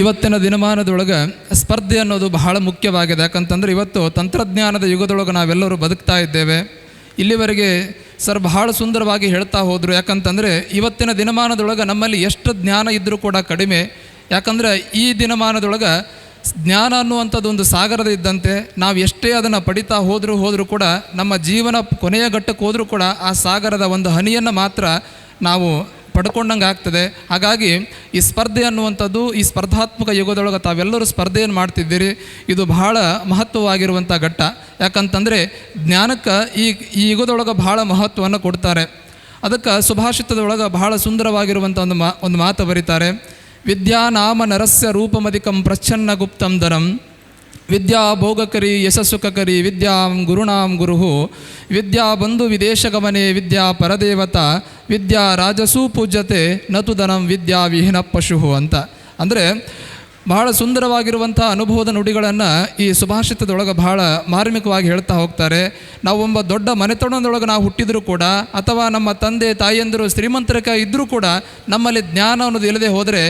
ಇವತ್ತಿನ ದಿನಮಾನದೊಳಗೆ ಸ್ಪರ್ಧೆ ಅನ್ನೋದು ಬಹಳ ಮುಖ್ಯವಾಗಿದೆ. ಯಾಕಂತಂದರೆ ಇವತ್ತು ತಂತ್ರಜ್ಞಾನದ ಯುಗದೊಳಗೆ ನಾವೆಲ್ಲರೂ ಬದುಕ್ತಾ ಇದ್ದೇವೆ. ಇಲ್ಲಿವರೆಗೆ ಸರ್ ಬಹಳ ಸುಂದರವಾಗಿ ಹೇಳ್ತಾ ಹೋದರು. ಯಾಕಂತಂದರೆ ಇವತ್ತಿನ ದಿನಮಾನದೊಳಗೆ ನಮ್ಮಲ್ಲಿ ಎಷ್ಟು ಜ್ಞಾನ ಇದ್ದರೂ ಕೂಡ ಕಡಿಮೆ. ಯಾಕಂದರೆ ಈ ದಿನಮಾನದೊಳಗೆ ಜ್ಞಾನ ಅನ್ನುವಂಥದ್ದು ಒಂದು ಸಾಗರದ ಇದ್ದಂತೆ. ನಾವು ಎಷ್ಟೇ ಅದನ್ನು ಪಡಿತಾ ಹೋದರೂ ಕೂಡ ನಮ್ಮ ಜೀವನ ಕೊನೆಯ ಘಟ್ಟಕ್ಕೆ ಹೋದರೂ ಕೂಡ ಆ ಸಾಗರದ ಒಂದು ಹನಿಯನ್ನು ಮಾತ್ರ ನಾವು ಪಡ್ಕೊಂಡಂಗೆ ಆಗ್ತದೆ. ಹಾಗಾಗಿ ಈ ಸ್ಪರ್ಧೆ ಅನ್ನುವಂಥದ್ದು ಈ ಸ್ಪರ್ಧಾತ್ಮಕ ಯುಗದೊಳಗೆ ತಾವೆಲ್ಲರೂ ಸ್ಪರ್ಧೆಯನ್ನು ಮಾಡ್ತಿದ್ದೀರಿ. ಇದು ಬಹಳ ಮಹತ್ವವಾಗಿರುವಂಥ ಘಟ್ಟ. ಯಾಕಂತಂದರೆ ಜ್ಞಾನಕ್ಕೆ ಈ ಯುಗದೊಳಗೆ ಬಹಳ ಮಹತ್ವವನ್ನು ಕೊಡ್ತಾರೆ. ಅದಕ್ಕೆ ಸುಭಾಷಿತದೊಳಗೆ ಬಹಳ ಸುಂದರವಾಗಿರುವಂಥ ಒಂದು ಮಾತು ಬರೀತಾರೆ. ವಿದ್ಯಾ ನಾಮ ನರಸ್ಯ ರೂಪಮಧಿಕಂ ಪ್ರಚ್ಛನ್ನ ಗುಪ್ತಂ ಧನಂ ವಿದ್ಯಾ ಭೋಗಕರಿ ಯಶಸ್ಸುಖಕರಿ ವಿದ್ಯಾಂ ಗುರುಣಾಂ ಗುರುಹು ವಿದ್ಯಾ ಬಂಧು ವಿದೇಶಗಮನೆ ವಿದ್ಯಾ ಪರದೇವತಾ ವಿದ್ಯಾ ರಾಜಸೂ ಪೂಜ್ಯತೆ ನತು ಧನಂ ವಿದ್ಯಾ ವಿಹೀನ ಪಶು ಅಂತ. ಅಂದರೆ ಬಹಳ ಸುಂದರವಾಗಿರುವಂಥ ಅನುಭವದ ನುಡಿಗಳನ್ನು ಈ ಸುಭಾಷಿತದೊಳಗೆ ಬಹಳ ಮಾರ್ಮಿಕವಾಗಿ ಹೇಳ್ತಾ ಹೋಗ್ತಾರೆ. ನಾವು ಒಬ್ಬ ದೊಡ್ಡ ಮನೆತನದೊಳಗೆ ನಾವು ಹುಟ್ಟಿದರೂ ಕೂಡ ಅಥವಾ ನಮ್ಮ ತಂದೆ ತಾಯಿಯಂದರು ಶ್ರೀಮಂತರಿಕ ಇದ್ದರೂ ಕೂಡ ನಮ್ಮಲ್ಲಿ ಜ್ಞಾನ ಅನ್ನೋದು ಇಲ್ಲದೆ ಹೋದರೆ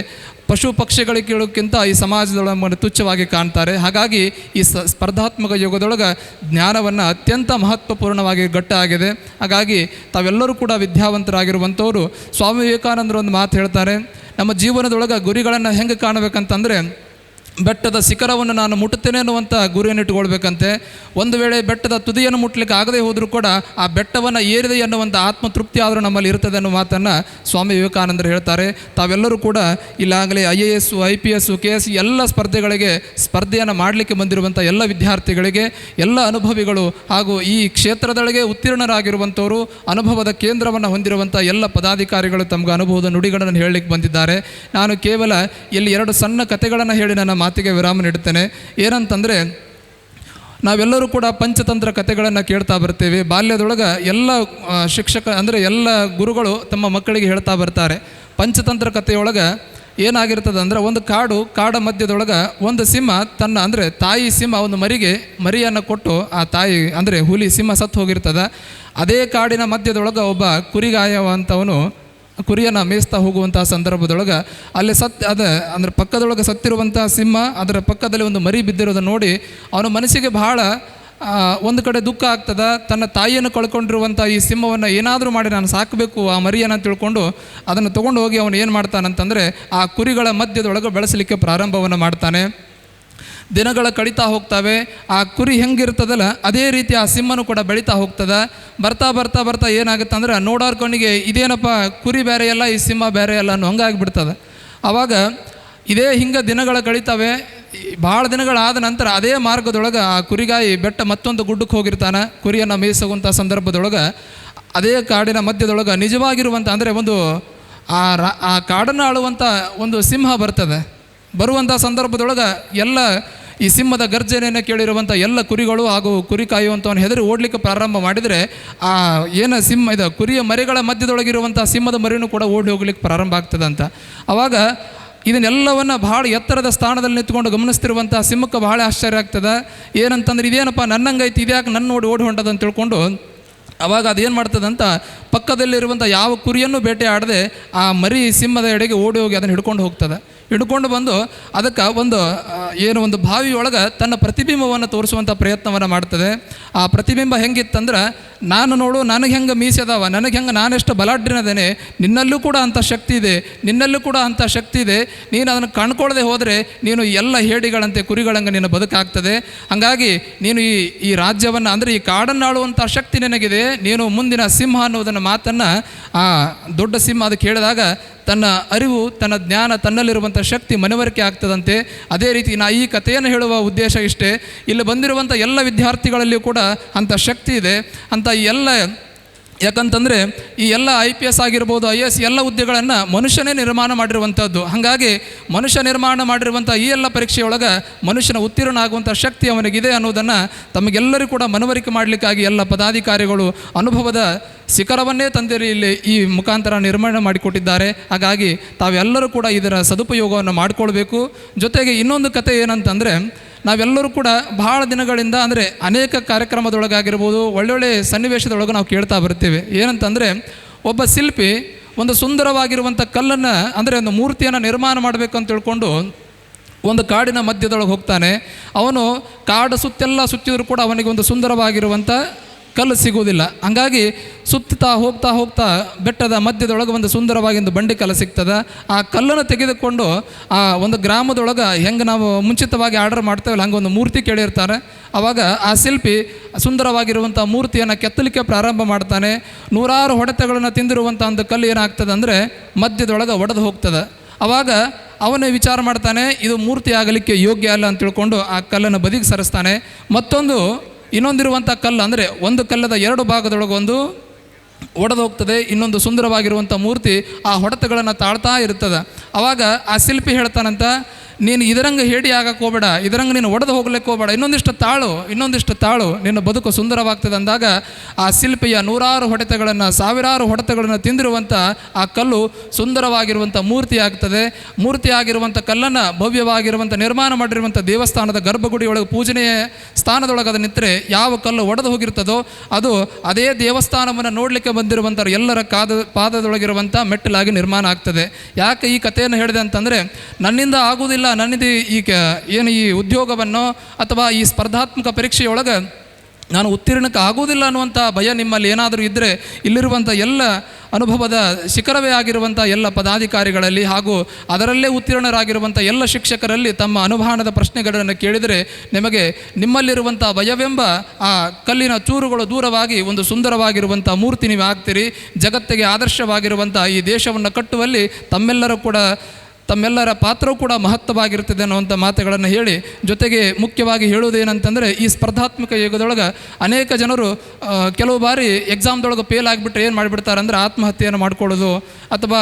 ಪಶು ಪಕ್ಷಿಗಳಿಗಿಂತ ಈ ಸಮಾಜದೊಳಗೆ ತುಚ್ಛವಾಗಿ ಕಾಣ್ತಾರೆ. ಹಾಗಾಗಿ ಈ ಸ್ಪರ್ಧಾತ್ಮಕ ಯುಗದೊಳಗೆ ಜ್ಞಾನವನ್ನು ಅತ್ಯಂತ ಮಹತ್ವಪೂರ್ಣವಾಗಿ ಗಟ್ಟ ಆಗಿದೆ. ಹಾಗಾಗಿ ತಾವೆಲ್ಲರೂ ಕೂಡ ವಿದ್ಯಾವಂತರಾಗಿರುವಂಥವರು. ಸ್ವಾಮಿ ವಿವೇಕಾನಂದರು ಒಂದು ಮಾತು ಹೇಳ್ತಾರೆ. ನಮ್ಮ ಜೀವನದೊಳಗೆ ಗುರಿಗಳನ್ನು ಹೆಂಗೆ ಕಾಣಬೇಕಂತಂದರೆ ಬೆಟ್ಟದ ಶಿಖರವನ್ನು ನಾನು ಮುಟ್ಟುತ್ತೇನೆ ಅನ್ನುವಂಥ ಗುರಿಯನ್ನು ಇಟ್ಕೊಳ್ಬೇಕಂತೆ. ಒಂದು ವೇಳೆ ಬೆಟ್ಟದ ತುದಿಯನ್ನು ಮುಟ್ಟಲಿಕ್ಕೆ ಆಗದೆ ಹೋದರೂ ಕೂಡ ಆ ಬೆಟ್ಟವನ್ನು ಏರಿದೆ ಎನ್ನುವಂಥ ಆತ್ಮತೃಪ್ತಿ ಆದರೂ ನಮ್ಮಲ್ಲಿ ಇರ್ತದೆ ಅನ್ನೋ ಮಾತನ್ನು ಸ್ವಾಮಿ ವಿವೇಕಾನಂದರು ಹೇಳ್ತಾರೆ. ತಾವೆಲ್ಲರೂ ಕೂಡ ಇಲ್ಲಾಗಲೇ IAS IPS KS ಎಲ್ಲ ಸ್ಪರ್ಧೆಯನ್ನು ಮಾಡಲಿಕ್ಕೆ ಬಂದಿರುವಂಥ ಎಲ್ಲ ವಿದ್ಯಾರ್ಥಿಗಳಿಗೆ, ಎಲ್ಲ ಅನುಭವಿಗಳು ಹಾಗೂ ಈ ಕ್ಷೇತ್ರದೊಳಗೆ ಉತ್ತೀರ್ಣರಾಗಿರುವಂಥವರು, ಅನುಭವದ ಕೇಂದ್ರವನ್ನು ಹೊಂದಿರುವಂಥ ಎಲ್ಲ ಪದಾಧಿಕಾರಿಗಳು ತಮಗೆ ಅನುಭವದ ನುಡಿಗಳನ್ನು ಹೇಳಲಿಕ್ಕೆ ಬಂದಿದ್ದಾರೆ. ನಾನು ಕೇವಲ ಇಲ್ಲಿ 2 ಸಣ್ಣ ಕಥೆಗಳನ್ನು ಹೇಳಿ ನನ್ನ ಮಾತಿಗೆ ವಿರಾಮ ನೀಡುತ್ತೇನೆ. ಏನಂತಂದರೆ ನಾವೆಲ್ಲರೂ ಕೂಡ ಪಂಚತಂತ್ರ ಕಥೆಗಳನ್ನು ಕೇಳ್ತಾ ಬರ್ತೇವೆ. ಬಾಲ್ಯದೊಳಗೆ ಎಲ್ಲ ಶಿಕ್ಷಕ ಅಂದರೆ ಎಲ್ಲ ಗುರುಗಳು ತಮ್ಮ ಮಕ್ಕಳಿಗೆ ಹೇಳ್ತಾ ಬರ್ತಾರೆ. ಪಂಚತಂತ್ರ ಕಥೆಯೊಳಗೆ ಏನಾಗಿರ್ತದೆ ಅಂದರೆ ಒಂದು ಕಾಡ ಮಧ್ಯದೊಳಗೆ ಒಂದು ಸಿಂಹ ತನ್ನ ಅಂದರೆ ತಾಯಿ ಸಿಂಹ ಒಂದು ಮರಿಯನ್ನು ಕೊಟ್ಟು ಆ ತಾಯಿ ಅಂದರೆ ಹುಲಿ ಸಿಂಹ ಸತ್ತು ಹೋಗಿರ್ತದೆ. ಅದೇ ಕಾಡಿನ ಮಧ್ಯದೊಳಗೆ ಒಬ್ಬ ಕುರಿಗಾಯುವಂಥವನು ಕುರಿಯನ್ನು ಮೇಯಿಸ್ತಾ ಹೋಗುವಂಥ ಸಂದರ್ಭದೊಳಗೆ ಅಲ್ಲಿ ಅಂದರೆ ಪಕ್ಕದೊಳಗೆ ಸತ್ತಿರುವಂಥ ಸಿಂಹ ಅದರ ಪಕ್ಕದಲ್ಲಿ ಒಂದು ಮರಿ ಬಿದ್ದಿರೋದನ್ನು ನೋಡಿ ಅವನ ಮನಸ್ಸಿಗೆ ಬಹಳ ಒಂದು ಕಡೆ ದುಃಖ ಆಗ್ತದೆ. ತನ್ನ ತಾಯಿಯನ್ನು ಕಳ್ಕೊಂಡಿರುವಂಥ ಈ ಸಿಂಹವನ್ನು ಏನಾದರೂ ಮಾಡಿ ನಾನು ಸಾಕಬೇಕು ಆ ಮರಿಯನ್ನು ತಿಳ್ಕೊಂಡು ಅದನ್ನು ತೊಗೊಂಡು ಹೋಗಿ ಅವನು ಏನು ಮಾಡ್ತಾನಂತಂದರೆ ಆ ಕುರಿಗಳ ಮಧ್ಯದೊಳಗೆ ಬೆಳೆಸಲಿಕ್ಕೆ ಪ್ರಾರಂಭವನ್ನು ಮಾಡ್ತಾನೆ. ದಿನಗಳ ಕಳೀತಾ ಹೋಗ್ತವೆ. ಆ ಕುರಿ ಹೆಂಗಿರ್ತದಲ್ಲ ಅದೇ ರೀತಿ ಆ ಸಿಂಹನೂ ಕೂಡ ಬೆಳೀತಾ ಹೋಗ್ತದೆ. ಬರ್ತಾ ಏನಾಗುತ್ತೆ ಅಂದರೆ ನೋಡೋರ ಕಣ್ಣಿಗೆ ಇದೇನಪ್ಪ ಕುರಿ ಬೇರೆ ಅಲ್ಲ ಈ ಸಿಂಹ ಬೇರೆ ಅಲ್ಲ ಅನ್ನೋ ಹಂಗಾಗಿಬಿಡ್ತದೆ. ಆವಾಗ ಇದೇ ಹಿಂಗೆ ದಿನಗಳ ಕಳೀತವೆ. ಭಾಳ ದಿನಗಳಾದ ನಂತರ ಅದೇ ಮಾರ್ಗದೊಳಗೆ ಆ ಕುರಿಗಾಯಿ ಮತ್ತೊಂದು ಗುಡ್ಡಕ್ಕೆ ಹೋಗಿರ್ತಾನೆ. ಕುರಿಯನ್ನು ಮೇಯಿಸುವಂಥ ಸಂದರ್ಭದೊಳಗೆ ಅದೇ ಕಾಡಿನ ಮಧ್ಯದೊಳಗೆ ನಿಜವಾಗಿರುವಂಥ ಅಂದರೆ ಒಂದು ಆ ಕಾಡನ್ನು ಆಳುವಂಥ ಒಂದು ಸಿಂಹ ಬರುವಂಥ ಸಂದರ್ಭದೊಳಗೆ ಎಲ್ಲ ಈ ಸಿಂಹದ ಗರ್ಜನೆಯನ್ನು ಕೇಳಿರುವಂಥ ಎಲ್ಲ ಕುರಿಗಳು ಹಾಗೂ ಕುರಿ ಕಾಯುವಂಥವನ್ನ ಹೆದರಿ ಓಡಲಿಕ್ಕೆ ಪ್ರಾರಂಭ ಮಾಡಿದರೆ ಆ ಸಿಂಹ ಕುರಿಯ ಮರಿಗಳ ಮಧ್ಯದೊಳಗಿರುವಂಥ ಸಿಂಹದ ಮರಿನೂ ಕೂಡ ಓಡಿ ಹೋಗ್ಲಿಕ್ಕೆ ಪ್ರಾರಂಭ ಆಗ್ತದಂತ. ಆವಾಗ ಇದನ್ನೆಲ್ಲವನ್ನು ಭಾಳ ಎತ್ತರದ ಸ್ಥಾನದಲ್ಲಿ ನಿಂತ್ಕೊಂಡು ಗಮನಿಸ್ತಿರುವಂಥ ಸಿಂಹಕ್ಕೆ ಬಹಳ ಆಶ್ಚರ್ಯ ಆಗ್ತದೆ. ಏನಂತಂದ್ರೆ ಇದೇನಪ್ಪ ನನ್ನಂಗೈತಿ, ಇದ್ಯಾಕೆ ನನ್ನ ನೋಡಿ ಓಡಿ ಹೊಂಟದ ಅಂತ ತಿಳ್ಕೊಂಡು ಆವಾಗ ಅದೇನು ಮಾಡ್ತದಂತ ಪಕ್ಕದಲ್ಲಿರುವಂಥ ಯಾವ ಕುರಿಯನ್ನು ಬೇಟೆ ಆಡದೆ ಆ ಮರಿ ಸಿಂಹದ ಎಡೆಗೆ ಓಡಿ ಹೋಗಿ ಅದನ್ನು ಹಿಡ್ಕೊಂಡು ಬಂದು ಅದಕ್ಕೆ ಒಂದು ಬಾವಿಯೊಳಗೆ ತನ್ನ ಪ್ರತಿಬಿಂಬವನ್ನು ತೋರಿಸುವಂಥ ಪ್ರಯತ್ನವನ್ನು ಮಾಡ್ತದೆ. ಆ ಪ್ರತಿಬಿಂಬ ಹೆಂಗಿತ್ತಂದ್ರೆ ನನಗೆ ಹೆಂಗೆ ಮೀಸೆದಾವ, ನನಗೆ ಹೆಂಗೆ ನಾನೆಷ್ಟು ಬಲಾಢ್ಯನದೇನೆ, ನಿನ್ನಲ್ಲೂ ಕೂಡ ಅಂಥ ಶಕ್ತಿ ಇದೆ, ನೀನು ಅದನ್ನು ಕಣ್ಕೊಳ್ಳದೆ ಹೋದರೆ ನೀನು ಎಲ್ಲ ಹೇಡಿಗಳಂತೆ ಕುರಿಗಳಂಗೆ ನಿನ್ನ ಬದುಕಾಗ್ತದೆ. ಹಾಗಾಗಿ ನೀನು ಈ ರಾಜ್ಯವನ್ನು ಅಂದರೆ ಈ ಕಾಡನ್ನಾಳುವಂಥ ಶಕ್ತಿ ನಿನಗಿದೆ, ನೀನು ಮುಂದಿನ ಸಿಂಹ ಅನ್ನೋದನ್ನು ಮಾತನ್ನು ಆ ದೊಡ್ಡ ಸಿಂಹ ಅದಕ್ಕೆ ಹೇಳಿದಾಗ ತನ್ನ ಅರಿವು ತನ್ನ ಜ್ಞಾನ ತನ್ನಲ್ಲಿರುವಂಥ ಶಕ್ತಿ ಮನವರಿಕೆ ಆಗ್ತದಂತೆ. ಅದೇ ರೀತಿ ಈ ಕಥೆಯನ್ನು ಹೇಳುವ ಉದ್ದೇಶ ಇಷ್ಟೇ. ಇಲ್ಲಿ ಬಂದಿರುವಂಥ ಎಲ್ಲ ವಿದ್ಯಾರ್ಥಿಗಳಲ್ಲಿಯೂ ಕೂಡ ಅಂಥ ಶಕ್ತಿ ಇದೆ ಅಂತ ಯಾಕಂತಂದರೆ ಈ ಎಲ್ಲ IPS ಆಗಿರ್ಬೋದು IAS ಎಲ್ಲ ಹುದ್ದೆಗಳನ್ನು ಮನುಷ್ಯನೇ ನಿರ್ಮಾಣ ಮಾಡಿರುವಂಥದ್ದು. ಹಾಗಾಗಿ ಮನುಷ್ಯ ನಿರ್ಮಾಣ ಮಾಡಿರುವಂಥ ಈ ಎಲ್ಲ ಪರೀಕ್ಷೆಯೊಳಗೆ ಮನುಷ್ಯನ ಉತ್ತೀರ್ಣ ಆಗುವಂಥ ಶಕ್ತಿ ಅವನಿಗಿದೆ ಅನ್ನೋದನ್ನು ತಮಗೆಲ್ಲರಿಗೂ ಕೂಡ ಮನವರಿಕೆ ಮಾಡಲಿಕ್ಕಾಗಿ ಎಲ್ಲ ಪದಾಧಿಕಾರಿಗಳು ಅನುಭವದ ಶಿಖರವನ್ನೇ ತಂದಿರಿ ಇಲ್ಲಿ ಈ ಮುಖಾಂತರ ನಿರ್ಮಾಣ ಮಾಡಿಕೊಟ್ಟಿದ್ದಾರೆ. ಹಾಗಾಗಿ ತಾವೆಲ್ಲರೂ ಕೂಡ ಇದರ ಸದುಪಯೋಗವನ್ನು ಮಾಡಿಕೊಳ್ಬೇಕು. ಜೊತೆಗೆ ಇನ್ನೊಂದು ಕತೆ ಏನಂತಂದರೆ ನಾವೆಲ್ಲರೂ ಕೂಡ ಭಾಳ ದಿನಗಳಿಂದ ಅಂದರೆ ಅನೇಕ ಕಾರ್ಯಕ್ರಮದೊಳಗಾಗಿರ್ಬೋದು ಒಳ್ಳೊಳ್ಳೆ ಸನ್ನಿವೇಶದೊಳಗೆ ನಾವು ಕೇಳ್ತಾ ಬರ್ತೀವಿ. ಏನಂತಂದರೆ ಒಬ್ಬ ಶಿಲ್ಪಿ ಒಂದು ಸುಂದರವಾಗಿರುವಂಥ ಕಲ್ಲನ್ನು ಅಂದರೆ ಒಂದು ಮೂರ್ತಿಯನ್ನು ನಿರ್ಮಾಣ ಮಾಡಬೇಕು ಅಂತ ತಿಳ್ಕೊಂಡು ಒಂದು ಕಾಡಿನ ಮಧ್ಯದೊಳಗೆ ಹೋಗ್ತಾನೆ. ಅವನು ಕಾಡು ಸುತ್ತೆಲ್ಲ ಸುತ್ತಿದರೂ ಕೂಡ ಅವನಿಗೆ ಒಂದು ಸುಂದರವಾಗಿರುವಂಥ ಕಲ್ಲು ಸಿಗುವುದಿಲ್ಲ. ಹಂಗಾಗಿ ಸುತ್ತಾ ಹೋಗ್ತಾ ಹೋಗ್ತಾ ಬೆಟ್ಟದ ಮಧ್ಯದೊಳಗೆ ಒಂದು ಸುಂದರವಾಗಿ ಒಂದು ಬಂಡಿ ಕಲ್ಲು ಸಿಗ್ತದೆ. ಆ ಕಲ್ಲನ್ನು ತೆಗೆದುಕೊಂಡು ಆ ಒಂದು ಗ್ರಾಮದೊಳಗೆ ಹೆಂಗೆ ನಾವು ಮುಂಚಿತವಾಗಿ ಆರ್ಡರ್ ಮಾಡ್ತೇವಲ್ಲ ಹಂಗೆ ಒಂದು ಮೂರ್ತಿ ಕೇಳಿರ್ತಾರೆ. ಆವಾಗ ಆ ಶಿಲ್ಪಿ ಸುಂದರವಾಗಿರುವಂಥ ಮೂರ್ತಿಯನ್ನು ಕೆತ್ತಲಿಕ್ಕೆ ಪ್ರಾರಂಭ ಮಾಡ್ತಾನೆ. ನೂರಾರು ಹೊಡೆತಗಳನ್ನು ತಿಂದಿರುವಂಥ ಒಂದು ಕಲ್ಲು ಏನಾಗ್ತದೆ ಅಂದರೆ ಮಧ್ಯದೊಳಗೆ ಒಡೆದು ಹೋಗ್ತದೆ. ಆವಾಗ ಅವನೇ ವಿಚಾರ ಮಾಡ್ತಾನೆ, ಇದು ಮೂರ್ತಿ ಆಗಲಿಕ್ಕೆ ಯೋಗ್ಯ ಅಲ್ಲ ಅಂತ ತಿಳ್ಕೊಂಡು ಆ ಕಲ್ಲನ್ನು ಬದಿಗೆ ಸರಿಸ್ತಾನೆ. ಇನ್ನೊಂದಿರುವಂಥ ಕಲ್ಲು ಅಂದರೆ ಒಂದು ಕಲ್ಲದ ಎರಡು ಭಾಗದೊಳಗೆ ಒಂದು ಒಡೆದು ಹೋಗ್ತದೆ. ಇನ್ನೊಂದು ಸುಂದರವಾಗಿರುವಂಥ ಮೂರ್ತಿ ಆ ಹೊಡೆತಗಳನ್ನು ತಾಳ್ತಾ ಇರ್ತದೆ. ಆವಾಗ ಆ ಶಿಲ್ಪಿ ಹೇಳ್ತಾನಂತ, ನೀನು ಇದರಂಗೆ ಹೇಡಿ ಆಗಕ್ಕೆ ಹೋಗಬೇಡ, ಇದರಂಗೆ ನೀನು ಒಡೆದು ಹೋಗ್ಲಿಕ್ಕೆ ಹೋಗಬೇಡ, ಇನ್ನೊಂದಿಷ್ಟು ತಾಳು ನಿನ್ನ ಬದುಕು ಸುಂದರವಾಗ್ತದೆ ಅಂದಾಗ ಆ ಶಿಲ್ಪಿಯ ನೂರಾರು ಹೊಡೆತಗಳನ್ನು, ಸಾವಿರಾರು ಹೊಡೆತಗಳನ್ನು ತಿಂದಿರುವಂಥ ಆ ಕಲ್ಲು ಸುಂದರವಾಗಿರುವಂಥ ಮೂರ್ತಿ ಆಗ್ತದೆ. ಮೂರ್ತಿ ಆಗಿರುವಂಥ ಕಲ್ಲನ್ನು ಭವ್ಯವಾಗಿರುವಂಥ ನಿರ್ಮಾಣ ಮಾಡಿರುವಂಥ ದೇವಸ್ಥಾನದ ಗರ್ಭಗುಡಿಯೊಳಗೆ ಪೂಜನೆಯ ಸ್ಥಾನದೊಳಗೆ ಅದು ನಿಂತರೆ ಯಾವ ಕಲ್ಲು ಒಡೆದು ಹೋಗಿರ್ತದೋ ಅದು ಅದೇ ದೇವಸ್ಥಾನವನ್ನು ನೋಡಲಿಕ್ಕೆ ಬಂದಿರುವಂಥ ಎಲ್ಲರ ಪಾದದೊಳಗಿರುವಂಥ ಮೆಟ್ಟಲಾಗಿ ನಿರ್ಮಾಣ ಆಗ್ತದೆ. ಯಾಕೆ ಈ ಕಥೆಯನ್ನು ಹೇಳಿದೆ ಅಂತಂದರೆ, ನನ್ನಿಂದ ಆಗುವುದಿಲ್ಲ, ನನ್ನಿಂದ ಈ ಉದ್ಯೋಗವನ್ನು ಅಥವಾ ಈ ಸ್ಪರ್ಧಾತ್ಮಕ ಪರೀಕ್ಷೆಯೊಳಗೆ ನಾನು ಉತ್ತೀರ್ಣಕ್ಕೆ ಆಗುವುದಿಲ್ಲ ಅನ್ನುವಂಥ ಭಯ ನಿಮ್ಮಲ್ಲಿ ಏನಾದರೂ ಇದ್ದರೆ, ಇಲ್ಲಿರುವಂಥ ಎಲ್ಲ ಅನುಭವದ ಶಿಖರವೇ ಆಗಿರುವಂಥ ಎಲ್ಲ ಪದಾಧಿಕಾರಿಗಳಲ್ಲಿ ಹಾಗೂ ಅದರಲ್ಲೇ ಉತ್ತೀರ್ಣರಾಗಿರುವಂಥ ಎಲ್ಲ ಶಿಕ್ಷಕರಲ್ಲಿ ತಮ್ಮ ಅನುಭಾನದ ಪ್ರಶ್ನೆಗಳನ್ನು ಕೇಳಿದರೆ ನಿಮಗೆ ನಿಮ್ಮಲ್ಲಿರುವಂಥ ಭಯವೆಂಬ ಆ ಕಲ್ಲಿನ ಚೂರುಗಳು ದೂರವಾಗಿ ಒಂದು ಸುಂದರವಾಗಿರುವಂಥ ಮೂರ್ತಿ ನೀವು ಆಗ್ತೀರಿ. ಜಗತ್ತಿಗೆ ಆದರ್ಶವಾಗಿರುವಂಥ ಈ ದೇಶವನ್ನು ಕಟ್ಟುವಲ್ಲಿ ತಮ್ಮೆಲ್ಲರ ಪಾತ್ರವೂ ಕೂಡ ಮಹತ್ವವಾಗಿರ್ತದೆ ಅನ್ನುವಂಥ ಮಾತುಗಳನ್ನು ಹೇಳಿ, ಜೊತೆಗೆ ಮುಖ್ಯವಾಗಿ ಹೇಳುವುದೇನಂತಂದರೆ, ಈ ಸ್ಪರ್ಧಾತ್ಮಕ ಯುಗದೊಳಗೆ ಅನೇಕ ಜನರು ಕೆಲವು ಬಾರಿ ಎಕ್ಸಾಮ್ದೊಳಗೆ ಫೇಲ್ ಆಗಿಬಿಟ್ರೆ ಏನು ಮಾಡಿಬಿಡ್ತಾರೆ ಅಂದರೆ ಆತ್ಮಹತ್ಯೆಯನ್ನು ಮಾಡ್ಕೊಳ್ಳೋದು ಅಥವಾ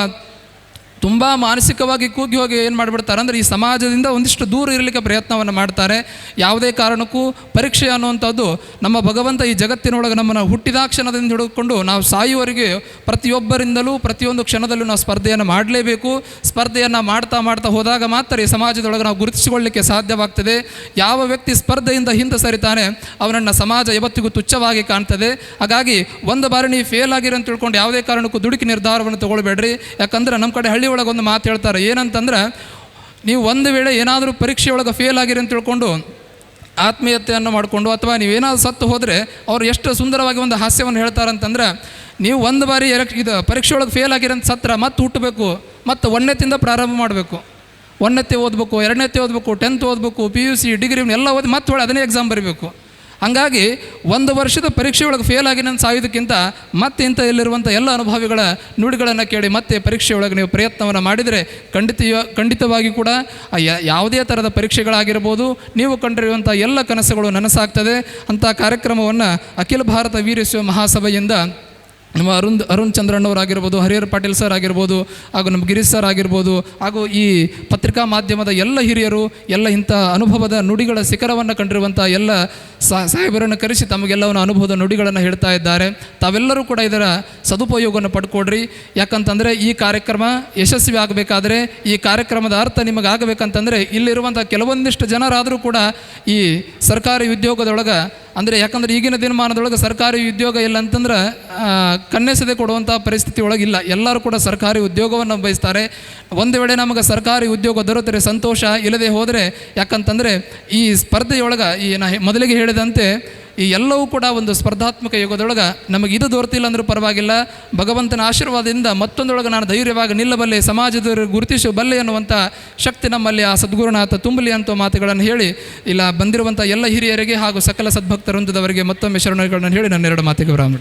ತುಂಬ ಮಾನಸಿಕವಾಗಿ ಕುಗ್ಗಿ ಹೋಗಿ ಏನು ಮಾಡಿಬಿಡ್ತಾರೆ ಅಂದರೆ ಈ ಸಮಾಜದಿಂದ ಒಂದಿಷ್ಟು ದೂರ ಇರಲಿಕ್ಕೆ ಪ್ರಯತ್ನವನ್ನು ಮಾಡ್ತಾರೆ. ಯಾವುದೇ ಕಾರಣಕ್ಕೂ ಪರೀಕ್ಷೆ ಅನ್ನುವಂಥದ್ದು ನಮ್ಮ ಭಗವಂತ ಈ ಜಗತ್ತಿನೊಳಗೆ ನಮ್ಮನ್ನು ಹುಟ್ಟಿದ ಕ್ಷಣದಿಂದ ಹಿಡಿದುಕೊಂಡು ನಾವು ಸಾಯುವವರೆಗೆ ಪ್ರತಿಯೊಬ್ಬರಿಂದಲೂ ಪ್ರತಿಯೊಂದು ಕ್ಷಣದಲ್ಲೂ ನಾವು ಸ್ಪರ್ಧೆಯನ್ನು ಮಾಡಲೇಬೇಕು. ಸ್ಪರ್ಧೆಯನ್ನು ಮಾಡ್ತಾ ಹೋದಾಗ ಮಾತ್ರ ಈ ಸಮಾಜದೊಳಗೆ ನಾವು ಗುರುತಿಸಿಕೊಳ್ಳಲಿಕ್ಕೆ ಸಾಧ್ಯವಾಗ್ತದೆ. ಯಾವ ವ್ಯಕ್ತಿ ಸ್ಪರ್ಧೆಯಿಂದ ಹಿಂದೆ ಸರಿತಾನೆ ಅವನನ್ನು ಸಮಾಜ ಯಾವತ್ತಿಗೂ ತುಚ್ಛವಾಗಿ ಕಾಣ್ತದೆ. ಹಾಗಾಗಿ ಒಂದು ಬಾರಿ ನೀವು ಫೇಲ್ ಆಗಿರೋ ಅಂತ ತಿಳ್ಕೊಂಡು ಯಾವುದೇ ಕಾರಣಕ್ಕೂ ದುಡುಕಿ ನಿರ್ಧಾರವನ್ನು ತೊಗೊಳ್ಬೇಡ್ರಿ. ಯಾಕಂದರೆ ನಮ್ಮ ಕಡೆ ಹಳ್ಳಿ ಒಳಗೆ ಒಂದು ಮಾತು ಹೇಳ್ತಾರೆ, ಏನಂತಂದ್ರೆ, ನೀವು ಒಂದು ವೇಳೆ ಏನಾದರೂ ಪರೀಕ್ಷೆಯೊಳಗೆ ಫೇಲ್ ಆಗಿರಿ ಅಂತ ತಿಳ್ಕೊಂಡು ಆತ್ಮೀಯತೆಯನ್ನು ಮಾಡಿಕೊಂಡು ಅಥವಾ ನೀವೇನಾದರೂ ಸತ್ತು ಹೋದರೆ ಅವರು ಎಷ್ಟು ಸುಂದರವಾಗಿ ಒಂದು ಹಾಸ್ಯವನ್ನು ಹೇಳ್ತಾರಂತಂದ್ರೆ, ನೀವು ಒಂದು ಬಾರಿ ಪರೀಕ್ಷೆಯೊಳಗೆ ಫೇಲ್ ಆಗಿರೋಂಥ ಸತ್ರ ಮತ್ತೆ ಹುಟ್ಟಬೇಕು, ಮತ್ತು 1ನೇತಿಂದ ಪ್ರಾರಂಭ ಮಾಡಬೇಕು. 1ನೇತಿ ಓದಬೇಕು, 2ನೇತಿ ಓದಬೇಕು, 10th ಓದಬೇಕು, PUC ಡಿಗ್ರಿ ಎಲ್ಲ ಓದಿ ಮತ್ತೆ ಹೊಳೆ ಅದನ್ನೇ ಎಕ್ಸಾಮ್ ಬರೀಬೇಕು. ಹಾಗಾಗಿ ಒಂದು ವರ್ಷದ ಪರೀಕ್ಷೆಯೊಳಗೆ ಫೇಲ್ ಆಗಿ ನಾನು ಸಾಯೋದಕ್ಕಿಂತ ಮತ್ತೆ ಇಲ್ಲಿರುವಂಥ ಎಲ್ಲ ಅನುಭವಿಗಳ ನುಡಿಗಳನ್ನು ಕೇಳಿ ಮತ್ತೆ ಪರೀಕ್ಷೆಯೊಳಗೆ ನೀವು ಪ್ರಯತ್ನವನ್ನು ಮಾಡಿದರೆ ಖಂಡಿತವಾಗಿ ಕೂಡ ಯಾವುದೇ ಥರದ ಪರೀಕ್ಷೆಗಳಾಗಿರ್ಬೋದು, ನೀವು ಕಂಡಿರುವಂಥ ಎಲ್ಲ ಕನಸುಗಳು ನನಸಾಗ್ತದೆ. ಅಂಥ ಕಾರ್ಯಕ್ರಮವನ್ನು ಅಖಿಲ ಭಾರತ ವೀರಶೈವ ಮಹಾಸಭೆಯಿಂದ ನಮ್ಮ ಅರುಣ್ ಚಂದ್ರಣ್ಣವರಾಗಿರ್ಬೋದು, ಹರಿಹರ್ ಪಾಟೀಲ್ ಸರ್ ಆಗಿರ್ಬೋದು, ಹಾಗೂ ನಮ್ಮ ಗಿರೀಶ್ ಸರ್ ಆಗಿರ್ಬೋದು, ಹಾಗೂ ಈ ಪತ್ರಿಕಾ ಮಾಧ್ಯಮದ ಎಲ್ಲ ಹಿರಿಯರು ಎಲ್ಲ ಇಂಥ ಅನುಭವದ ನುಡಿಗಳ ಶಿಖರವನ್ನು ಕಂಡಿರುವಂಥ ಎಲ್ಲ ಸಾಹೇಬರನ್ನು ಕರೆಸಿ ತಮಗೆಲ್ಲವನ್ನು ಅನುಭವದ ನುಡಿಗಳನ್ನು ಹೇಳ್ತಾ ಇದ್ದಾರೆ. ತಾವೆಲ್ಲರೂ ಕೂಡ ಇದರ ಸದುಪಯೋಗವನ್ನು ಪಡ್ಕೊಡ್ರಿ. ಯಾಕಂತಂದರೆ ಈ ಕಾರ್ಯಕ್ರಮ ಯಶಸ್ವಿ ಆಗಬೇಕಾದ್ರೆ, ಈ ಕಾರ್ಯಕ್ರಮದ ಅರ್ಥ ನಿಮಗಾಗಬೇಕಂತಂದರೆ ಇಲ್ಲಿರುವಂಥ ಕೆಲವೊಂದಿಷ್ಟು ಜನರಾದರೂ ಕೂಡ ಈ ಸರ್ಕಾರಿ ಉದ್ಯೋಗದೊಳಗೆ ಅಂದರೆ, ಯಾಕಂದರೆ ಈಗಿನ ದಿನಮಾನದೊಳಗೆ ಸರ್ಕಾರಿ ಉದ್ಯೋಗ ಇಲ್ಲ ಅಂತಂದ್ರೆ ಕನ್ನೆಸದೆ ಕೊಡುವಂಥ ಪರಿಸ್ಥಿತಿ ಒಳಗಿಲ್ಲ. ಎಲ್ಲರೂ ಕೂಡ ಸರ್ಕಾರಿ ಉದ್ಯೋಗವನ್ನು ಬಯಸ್ತಾರೆ. ಒಂದು ವೇಳೆ ನಮಗೆ ಸರ್ಕಾರಿ ಉದ್ಯೋಗ ದೊರೆತರೆ ಸಂತೋಷ, ಇಲ್ಲದೆ ಹೋದರೆ ಯಾಕಂತಂದರೆ ಈ ಸ್ಪರ್ಧೆಯೊಳಗೆ ಮೊದಲಿಗೆ ಹೇಳಿದಂತೆ ಈ ಎಲ್ಲವೂ ಕೂಡ ಒಂದು ಸ್ಪರ್ಧಾತ್ಮಕ ಯುಗದೊಳಗೆ ನಮಗೆ ಇದು ದೊರೆತಿಲ್ಲ ಅಂದರೂ ಪರವಾಗಿಲ್ಲ, ಭಗವಂತನ ಆಶೀರ್ವಾದದಿಂದ ಮತ್ತೊಂದೊಳಗೆ ನಾನು ಧೈರ್ಯವಾಗಿ ನಿಲ್ಲಬಲ್ಲೆ, ಸಮಾಜದವರು ಗುರುತಿಸಬಲ್ಲೆ ಅನ್ನುವಂಥ ಶಕ್ತಿ ನಮ್ಮಲ್ಲಿ ಆ ಸದ್ಗುರುನಾಥ ತುಂಬಲಿ ಅಂತ ಮಾತುಗಳನ್ನು ಹೇಳಿ ಇಲ್ಲ ಬಂದಿರುವಂಥ ಎಲ್ಲ ಹಿರಿಯರಿಗೆ ಹಾಗೂ ಸಕಲ ಸದ್ಭಕ್ತರೊಂದದವರಿಗೆ ಮತ್ತೊಮ್ಮೆ ಶರಣಗಳನ್ನು ಹೇಳಿ ನನ್ನ 2 ಮಾತಿಗೆ ವಿರಾಮ.